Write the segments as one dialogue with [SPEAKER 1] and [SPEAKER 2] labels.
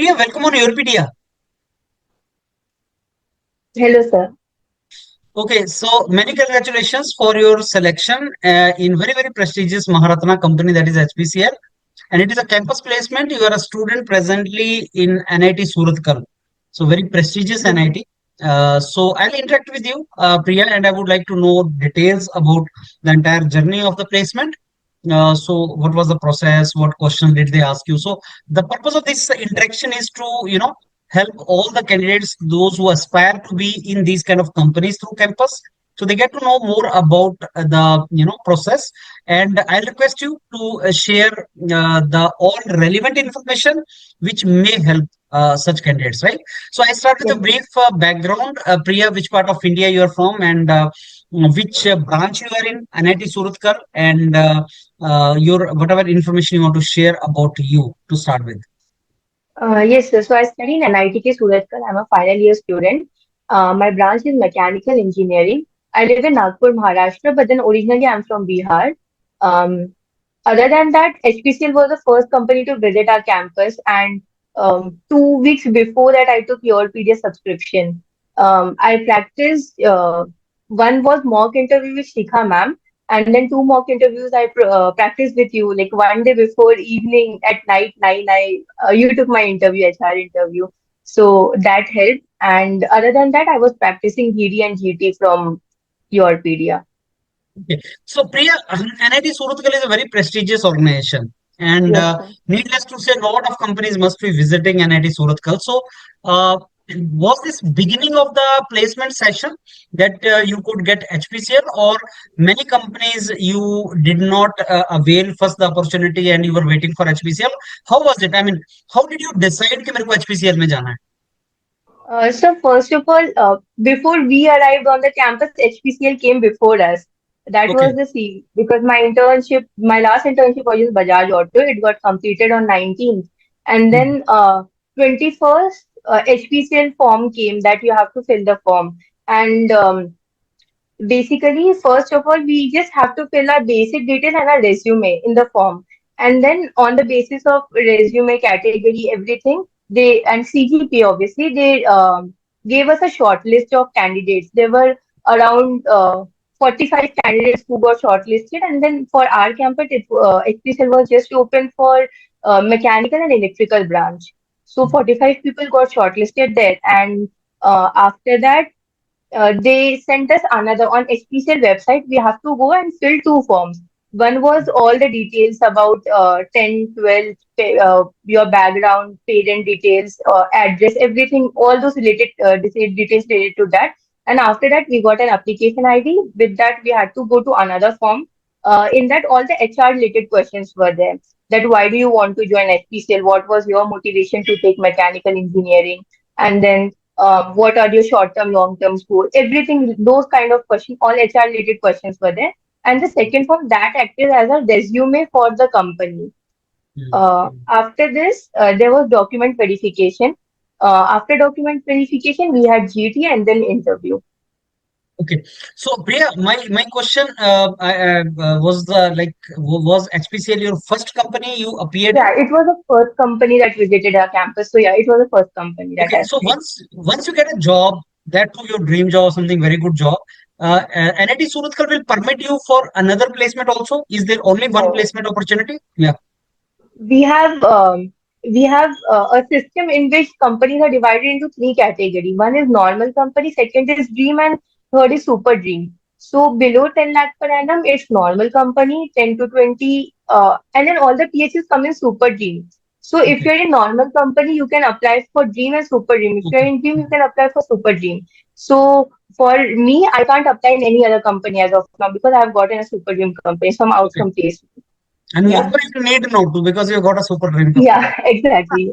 [SPEAKER 1] Priya, welcome on YourPedia.
[SPEAKER 2] Hello, sir.
[SPEAKER 1] Okay, so many congratulations for your selection in very prestigious Maharatna company, that is HPCL, and it is a campus placement. You are a student presently in NIT Surathkal, so very prestigious
[SPEAKER 2] Mhm.
[SPEAKER 1] NIT. So I'll interact with you, Priya, and I would like to know details about the entire journey of the placement. So what was the process? What questions did they ask you? So the purpose of this interaction is to, help all the candidates, those who aspire to be in these kind of companies through campus. So they get to know more about the, process. And I'll request you to share the all relevant information which may help such candidates, right? So I start with
[SPEAKER 2] Yes,
[SPEAKER 1] a
[SPEAKER 2] sir.
[SPEAKER 1] brief background. Priya, which part of India you are from, and which branch you are in, NIT Surathkal, and your whatever information you want to share about you to start with.
[SPEAKER 2] Yes, sir. So I study in NITK Surathkal. I'm a final year student. My branch is mechanical engineering. I live in Nagpur, Maharashtra, but then originally I'm from Bihar. Um, Other than that, HPCL was the first company to visit our campus, and 2 weeks before that, I took YourPedia subscription. I practiced. One was mock interview with Shikha ma'am, and then two mock interviews I practiced with you. Like one day before evening at night nine, you took my interview, HR interview, so that helped. And other than that, I was practicing GD and GT from YourPedia.
[SPEAKER 1] Okay. So, Priya, NIT Surathkal is a very prestigious organization, and
[SPEAKER 2] Yes, sir.
[SPEAKER 1] needless to say, a lot of companies must be visiting NIT Surathkal. So, was this beginning of the placement session that you could get HPCL, or many companies you did not avail first the opportunity and you were waiting for HPCL? How was it? I mean, how did you decide कि मेरे को HPCL में जाना है?
[SPEAKER 2] So first of all, before we arrived on the campus, HPCL came before us. That was
[SPEAKER 1] Okay.
[SPEAKER 2] the scene because my last internship was in Bajaj Auto. It got completed on 19th, and
[SPEAKER 1] Hmm.
[SPEAKER 2] then 21st HPCL form came that you have to fill the form. And basically, first of all, we just have to fill our basic details and our resume in the form. And then on the basis of resume category, everything, they and CGP obviously, they gave us a short list of candidates. There were around 45 candidates who got shortlisted. And then for our campus, HPCL was just open for mechanical and electrical branch. So 45 people got shortlisted there. And after that, they sent us another on HPCL website. We have to go and fill two forms. One was all the details about 10, 12, your background, parent details, address, everything, all those related details related to that. And after that, we got an application ID. With that, we had to go to another form. In that, all the HR related questions were there. That why do you want to join HPCL? What was your motivation to take mechanical engineering? And then what are your short-term, long-term goals, everything, those kind of questions, all HR related questions were there. And the second form that acted as a resume for the company.
[SPEAKER 1] Hmm.
[SPEAKER 2] After this, there was document verification. After document verification, we had GT and then interview.
[SPEAKER 1] Okay. So, Priya, my question was the like was HPCL your first company you appeared in?
[SPEAKER 2] Yeah, it was the first company that visited our campus. So yeah, it was the first company that
[SPEAKER 1] Okay.
[SPEAKER 2] I
[SPEAKER 1] So
[SPEAKER 2] applied.
[SPEAKER 1] once you get a job, that too your dream job or something very good job, NIT Surathkal will permit you for another placement also. Is there only one
[SPEAKER 2] No.
[SPEAKER 1] placement opportunity? Yeah.
[SPEAKER 2] we have um, we have a system in which companies are divided into three categories. One is normal company, second is dream, and third is super dream. So below 10 lakh per annum, it's normal company, 10 to 20, and then all the PHs come in super dream. So if
[SPEAKER 1] Okay.
[SPEAKER 2] you're in normal company, you can apply for dream and super dream. If you're
[SPEAKER 1] Okay.
[SPEAKER 2] in dream, you can apply for super dream. So for me, I can't apply in any other company as of now because I've gotten a super dream company, so I'm out
[SPEAKER 1] Okay.
[SPEAKER 2] from place.
[SPEAKER 1] And you
[SPEAKER 2] Yeah,
[SPEAKER 1] don't need now to because you got a super dream company.
[SPEAKER 2] yeah, exactly.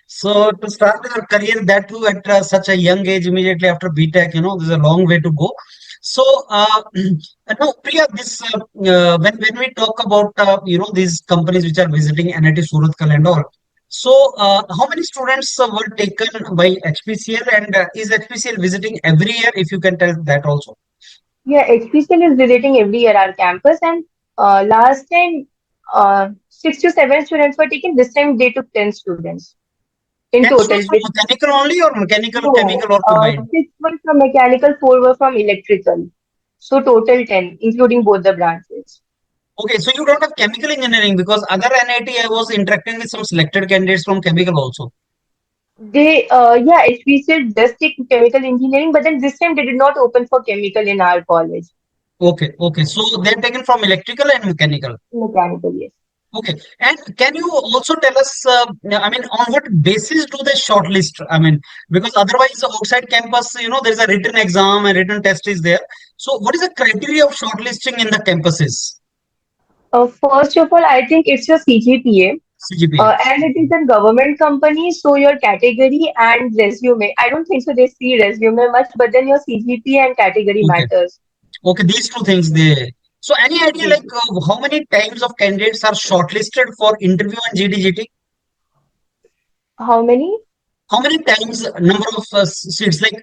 [SPEAKER 1] So to start your career, that too at such a young age, immediately after BTech, there's a long way to go. So now, Priya, this when we talk about these companies which are visiting NIT Surathkal and all. So how many students were taken by HPCL, and is HPCL visiting every year? If you can tell that also.
[SPEAKER 2] Yeah, HPCL is visiting every year our campus, and last time 6 to 7 students were taken. This time they took 10 students. in
[SPEAKER 1] 10
[SPEAKER 2] total.
[SPEAKER 1] students from mechanical only or mechanical,
[SPEAKER 2] No,
[SPEAKER 1] chemical or combined?
[SPEAKER 2] 6 were from mechanical, 4 were from electrical. So total 10, including both the branches.
[SPEAKER 1] Okay, so you don't have chemical engineering because other NIT I was interacting with some selected candidates from chemical also.
[SPEAKER 2] Yeah, HPCL does take chemical engineering, but then this time they did not open for chemical in our college.
[SPEAKER 1] Okay, okay. So they're taken from electrical and mechanical.
[SPEAKER 2] Mechanical, yes.
[SPEAKER 1] Okay. And can you also tell us, I mean, on what basis do they shortlist? I mean, because otherwise outside campus, there's a written exam and written test is there. So what is the criteria of shortlisting in the campuses?
[SPEAKER 2] First of all, I think it's your CGPA,
[SPEAKER 1] CGPA.
[SPEAKER 2] and it is a government company, so your category and resume. I don't think so they see resume much, but then your CGPA and category
[SPEAKER 1] Okay.
[SPEAKER 2] matters.
[SPEAKER 1] Okay. These two things they. So any idea
[SPEAKER 2] Yes.
[SPEAKER 1] like how many times of candidates are shortlisted for interview and GDGT?
[SPEAKER 2] How many?
[SPEAKER 1] How many times number of seats? Like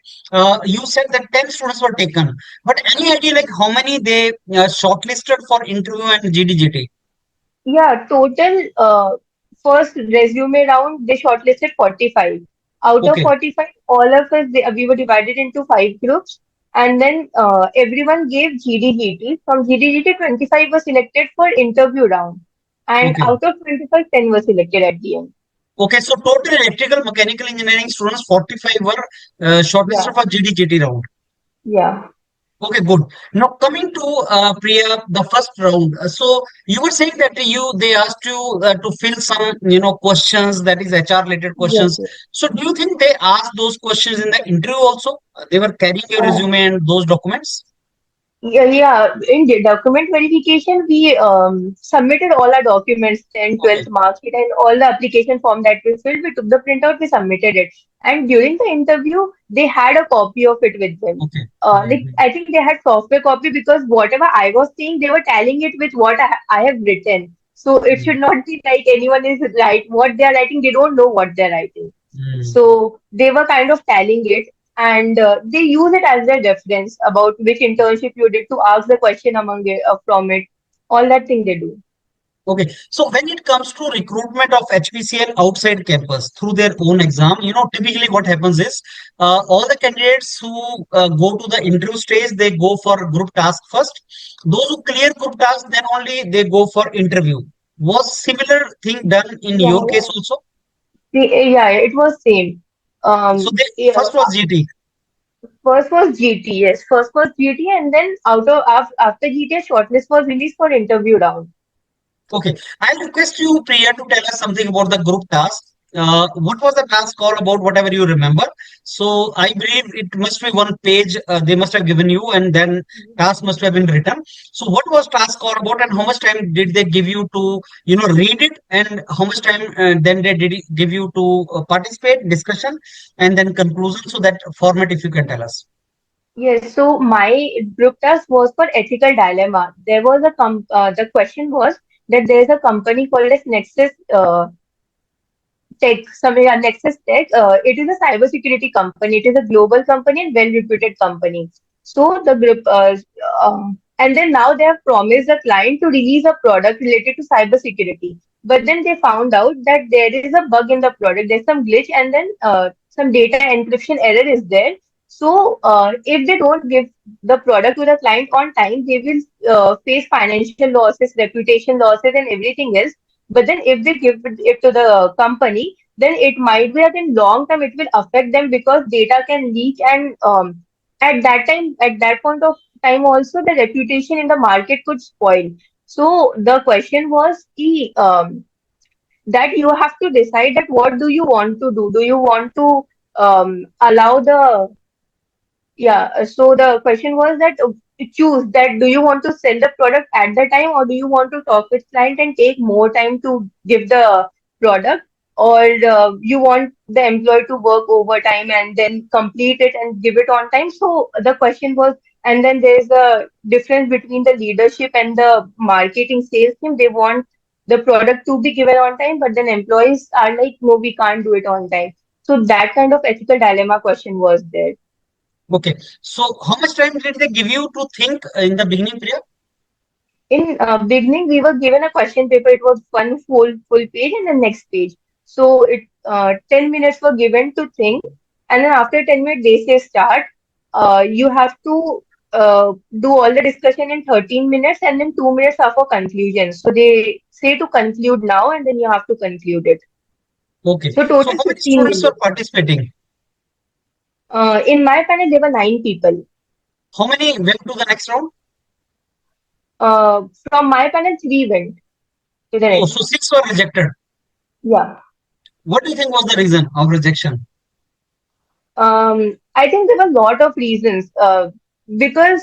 [SPEAKER 1] you said that 10 students were taken, but any idea like how many they shortlisted for interview and GDGT?
[SPEAKER 2] Yeah, total first resume round they shortlisted 45. Out of
[SPEAKER 1] Okay,
[SPEAKER 2] 45, all of us we were divided into 5 groups, and then everyone gave GDGT. From GDGT, 25 were selected for interview round, and
[SPEAKER 1] okay,
[SPEAKER 2] out of 25, 10 were selected at the end.
[SPEAKER 1] okay. So total electrical mechanical engineering students 45 were shortlisted
[SPEAKER 2] Yeah,
[SPEAKER 1] for GDGT round.
[SPEAKER 2] yeah,
[SPEAKER 1] Okay, good. Now coming to Priya, the first round. So you were saying that they asked you to fill some questions that is HR related
[SPEAKER 2] yes,
[SPEAKER 1] questions.
[SPEAKER 2] yes.
[SPEAKER 1] So do you think they asked those questions in the interview also? They were carrying your
[SPEAKER 2] Uh,
[SPEAKER 1] resume and those documents.
[SPEAKER 2] Yeah. In the document verification, we submitted all our documents, 10th,
[SPEAKER 1] Okay,
[SPEAKER 2] 12th mark sheet, and all the application form that we filled. We took the printout, we submitted it. And during the interview, they had a copy of it with them.
[SPEAKER 1] okay. Mhm.
[SPEAKER 2] I think they had software copy because whatever I was saying, they were tallying it with what I have written. So it should
[SPEAKER 1] Mm,
[SPEAKER 2] not be like anyone is right. What they are writing, they don't know what they're writing.
[SPEAKER 1] mm.
[SPEAKER 2] So they were kind of tallying it, and they use it as their reference about which internship you did to ask the question among it, from it. All that thing they do.
[SPEAKER 1] Okay, so when it comes to recruitment of HPCL outside campus through their own exam, typically what happens is all the candidates who go to the interview stage, they go for group task first. Those who clear group task, then only they go for interview. Was similar thing done in
[SPEAKER 2] Yeah,
[SPEAKER 1] your case
[SPEAKER 2] yeah.
[SPEAKER 1] also?
[SPEAKER 2] Yeah, it was same.
[SPEAKER 1] So they
[SPEAKER 2] Yeah,
[SPEAKER 1] first was GT.
[SPEAKER 2] first was GT, yes. First was GT, and then after GT, shortlist was released for interview round.
[SPEAKER 1] Okay, I'll request you, Priya, to tell us something about the group task. What was the task all about, whatever you remember? So I believe it must be one page they must have given you, and then task must have been written. So what was task all about, and how much time did they give you to, read it, and how much time then they did give you to participate, discussion, and then conclusion? So that format, if you can tell us.
[SPEAKER 2] Yes, so my group task was for ethical dilemma. The question was that there is a company called as Nexus Tech, somewhere Nexus Tech. It is a cybersecurity company. It is a global company and well-reputed company. So the group, and then now they have promised the client to release a product related to cybersecurity. But then they found out that there is a bug in the product. There's some glitch, and then some data encryption error is there. So if they don't give the product to the client on time, they will face financial losses, reputation losses, and everything else. But then if they give it to the company, then it might be that in long term it will affect them because data can leak, and at that point of time also the reputation in the market could spoil. So the question was that you have to decide that what do you want to do? Do you want to allow the yeah, so the question was that choose that do you want to sell the product at the time, or do you want to talk with client and take more time to give the product, or you want the employee to work overtime and then complete it and give it on time. So the question was, and then there's a difference between the leadership and the marketing sales team. They want the product to be given on time, but then employees are like, no, we can't do it on time. So that kind of ethical dilemma question was there.
[SPEAKER 1] Okay, so how much time did they give you to think in the beginning, Priya?
[SPEAKER 2] In beginning, we were given a question paper. It was one full page and the next page. So 10 minutes were given to think, and then after 10 minutes they say start. You have to do all the discussion in 13 minutes, and then 2 minutes are for conclusion. So they say to conclude now, and then you have to conclude it.
[SPEAKER 1] Okay.
[SPEAKER 2] So
[SPEAKER 1] So
[SPEAKER 2] total
[SPEAKER 1] how many
[SPEAKER 2] 15
[SPEAKER 1] students were
[SPEAKER 2] minutes.
[SPEAKER 1] participating?
[SPEAKER 2] In my panel, there were 9 people.
[SPEAKER 1] How many went to the next round?
[SPEAKER 2] From my panel, three went to the
[SPEAKER 1] Oh,
[SPEAKER 2] next.
[SPEAKER 1] so six were rejected.
[SPEAKER 2] Yeah.
[SPEAKER 1] What do you think was the reason of rejection?
[SPEAKER 2] I think there were a lot of reasons. Because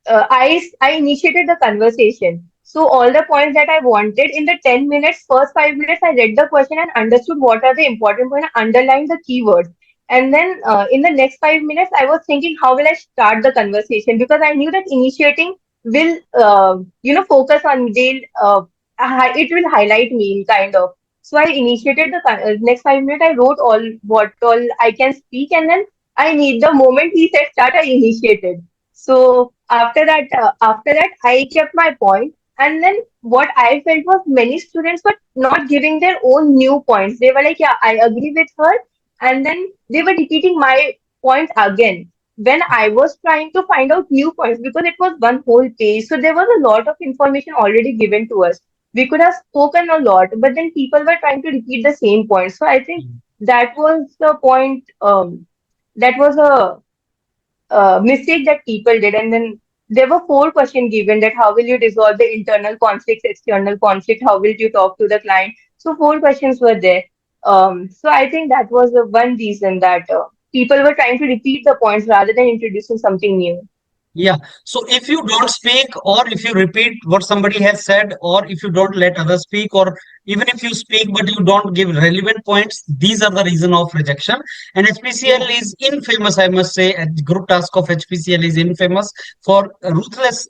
[SPEAKER 2] I initiated the conversation. So all the points that I wanted in the 10 minutes, first 5 minutes, I read the question and understood what are the important points, underlined the keywords. And then in the next 5 minutes, I was thinking, how will I start the conversation? Because I knew that initiating will, focus on, it will highlight me kind of. So I initiated the next 5 minutes. I wrote what all I can speak, and then I need the moment he said start, I initiated. So after that, I kept my point, and then what I felt was many students were not giving their own new points. They were like, "Yeah, I agree with her," and then they were repeating my points again. When I was trying to find out new points, because it was one whole page, so there was a lot of information already given to us. We could have spoken a lot, but then people were trying to repeat the same points. So I think that was the point. That was a mistake that people did. And then there were four questions given, that how will you resolve the internal conflicts, external conflict, how will you talk to the client. So four questions were there. So I think that was the one reason that people were trying to repeat the points rather than introducing something new.
[SPEAKER 1] Yeah. So if you don't speak, or if you repeat what somebody has said, or if you don't let others speak, or even if you speak but you don't give relevant points, these are the reason of rejection. And HPCL
[SPEAKER 2] Yeah.
[SPEAKER 1] is infamous, I must say. The group task of HPCL is infamous for ruthless,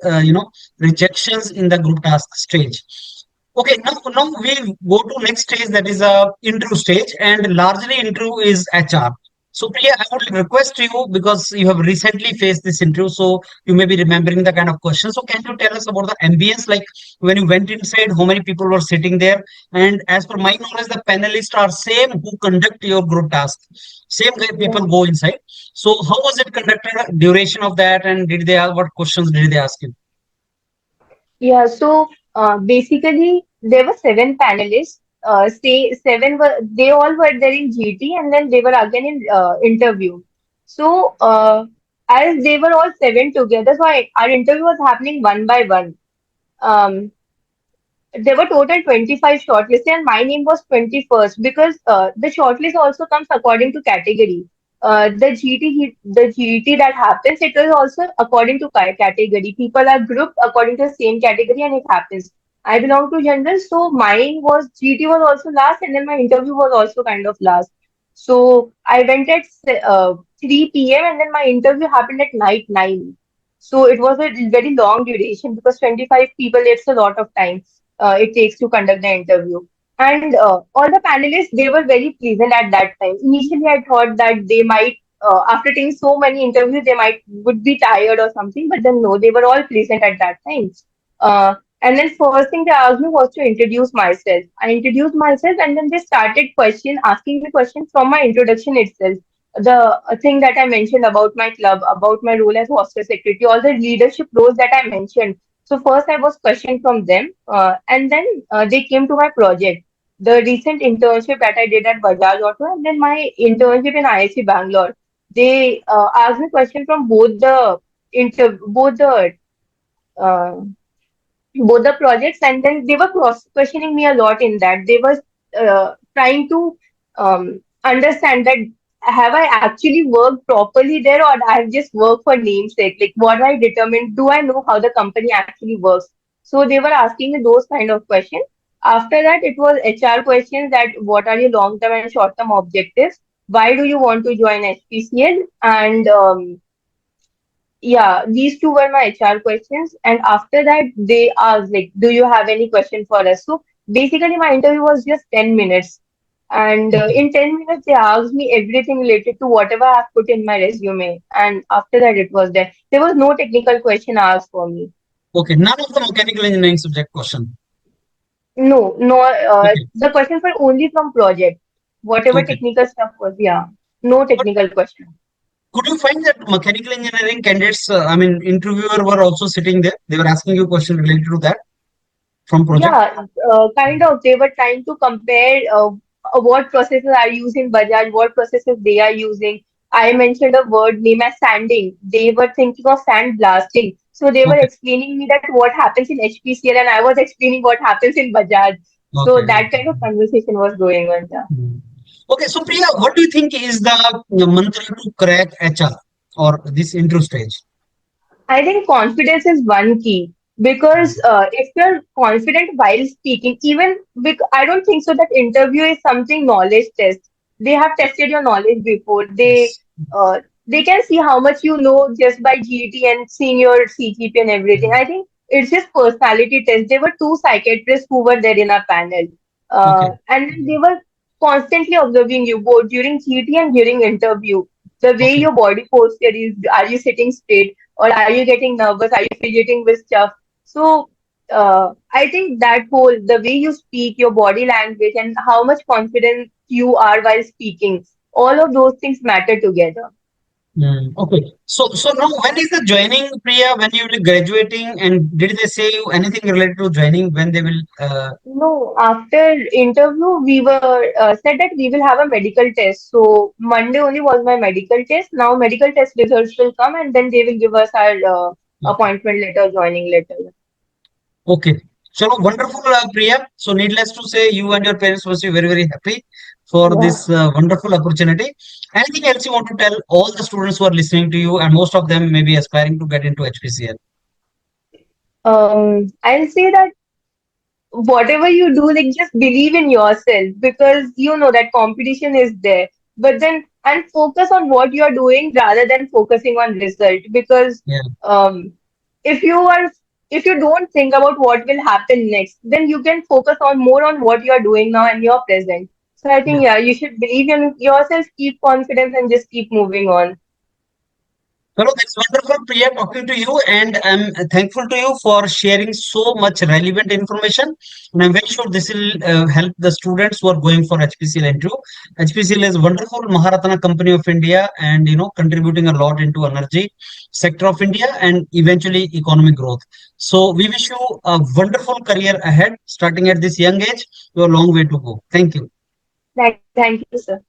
[SPEAKER 1] rejections in the group task stage. Okay, now we go to next stage, that is a interview stage, and largely interview is HR. So Priya, I would request you, because you have recently faced this interview, so you may be remembering the kind of questions. So can you tell us about the ambience, like when you went inside, how many people were sitting there? And as per my knowledge, the panelists are same who conduct your group task. Same guy
[SPEAKER 2] Yeah.
[SPEAKER 1] people go inside. So how was it conducted? Duration of that, and did they ask, what questions did they ask you?
[SPEAKER 2] Yeah, so basically there were seven panelists. Say seven were, they all were there in GT, and then they were again in interview. So as they were all seven together, so our interview was happening one by one. Um, there were total 25 shortlisted, and my name was 21st, because the shortlist also comes according to category. The GT that happens, it is also according to category. People are grouped according to the same category, and it happens. I belong to general, so mine was GT was also last, and then my interview was also kind of last. So I went at 3 p.m., and then my interview happened at night 9. So it was a very long duration, because 25 people, it's a lot of time it takes to conduct the interview. And all the panelists, they were very pleasant at that time. Initially, I thought that they might, after taking so many interviews, they might would be tired or something. But then no, they were all pleasant at that time. And then first thing they asked me was to introduce myself. I introduced myself, and then they started asking me questions from my introduction itself. The thing that I mentioned about my club, about my role as hostel secretary, all the leadership roles that I mentioned. So first I was questioned from them, and then they came to my project, the recent internship that I did at Bajaj Auto, and then my internship in IIT Bangalore. They asked me question from both uh, the projects, and then they were cross questioning me a lot in that. They were trying to understand that have I actually worked properly there, or I've just worked for namesake, like what I determined, do I know how the company actually works. So they were asking me those kind of questions. After that, it was HR questions, that what are your long term and short term objectives, why do you want to join HPCL, and yeah, these two were my HR questions. And after that, they asked, like, do you have any question for us? So basically, my interview was just 10 minutes. And
[SPEAKER 1] Okay.
[SPEAKER 2] in 10 minutes, they asked me everything related to whatever I've put in my resume. And after that, it was there. There was no technical question asked for me.
[SPEAKER 1] Okay. None of the mechanical engineering subject question.
[SPEAKER 2] No.
[SPEAKER 1] Okay,
[SPEAKER 2] The questions were only from project. Whatever
[SPEAKER 1] okay.
[SPEAKER 2] technical stuff was, yeah. No
[SPEAKER 1] But
[SPEAKER 2] technical question.
[SPEAKER 1] could you find that mechanical engineering candidates, I mean, interviewer were also sitting there? They were asking you questions related to that from project?
[SPEAKER 2] Yeah, kind of. They were trying to compare what processes are used in Bajaj, what processes they are using. I mentioned a word name as sanding. They were thinking of sand blasting. So they were
[SPEAKER 1] Okay,
[SPEAKER 2] explaining me that what happens in HPCL and I was explaining what happens in Bajaj. So
[SPEAKER 1] okay,
[SPEAKER 2] that
[SPEAKER 1] okay.
[SPEAKER 2] kind of conversation was going on. Yeah.
[SPEAKER 1] Hmm. Okay, so Priya, what do you think is the mantra to crack HR or this intro stage?
[SPEAKER 2] I think confidence is one key because if you're confident while speaking, I don't think so that interview is something knowledge test. They have tested your knowledge before.
[SPEAKER 1] Yes.
[SPEAKER 2] They can see how much you know just by GT and seeing your CGP and everything.
[SPEAKER 1] Hmm.
[SPEAKER 2] I think it's just personality test. There were two psychiatrists who were there in our panel,
[SPEAKER 1] Okay.
[SPEAKER 2] and they were constantly observing you both during GT and during interview. The way
[SPEAKER 1] Okay.
[SPEAKER 2] your body posture is, are you sitting straight? Or are you getting nervous? Are you fidgeting with stuff? So I think that whole the way you speak, your body language, and how much confident you are while speaking, all of those things matter together.
[SPEAKER 1] Okay. So now when is the joining, Priya? When you will be graduating, and did they say you anything related to joining when they will?
[SPEAKER 2] No, after interview, we were said that we will have a medical test. So Monday only was my medical test. Now medical test results will come, and then they will give us our
[SPEAKER 1] Okay.
[SPEAKER 2] appointment letter, joining letter.
[SPEAKER 1] Okay. So wonderful, Priya. So needless to say, you and your parents must be very, very happy for
[SPEAKER 2] Yeah.
[SPEAKER 1] this wonderful opportunity. Anything else you want to tell all the students who are listening to you, and most of them may be aspiring to get into HPCL?
[SPEAKER 2] I'll say that whatever you do, like just believe in yourself because you know that competition is there. But then and focus on what you are doing rather than focusing on result because
[SPEAKER 1] Yeah.
[SPEAKER 2] um, if you are if you don't think about what will happen next, then you can focus on more on what you are doing now and your present. So I
[SPEAKER 1] Yeah.
[SPEAKER 2] think yeah, you should believe in yourself, keep confidence, and just keep moving on.
[SPEAKER 1] Hello, that's wonderful, Priya, talking to you, and I'm thankful to you for sharing so much relevant information. And I'm very sure this will help the students who are going for HPCL interview. HPCL is a wonderful Maharatna company of India, and contributing a lot into energy sector of India and eventually economic growth. So we wish you a wonderful career ahead, starting at this young age. You have a long way to go. Thank you.
[SPEAKER 2] Thank you, sir.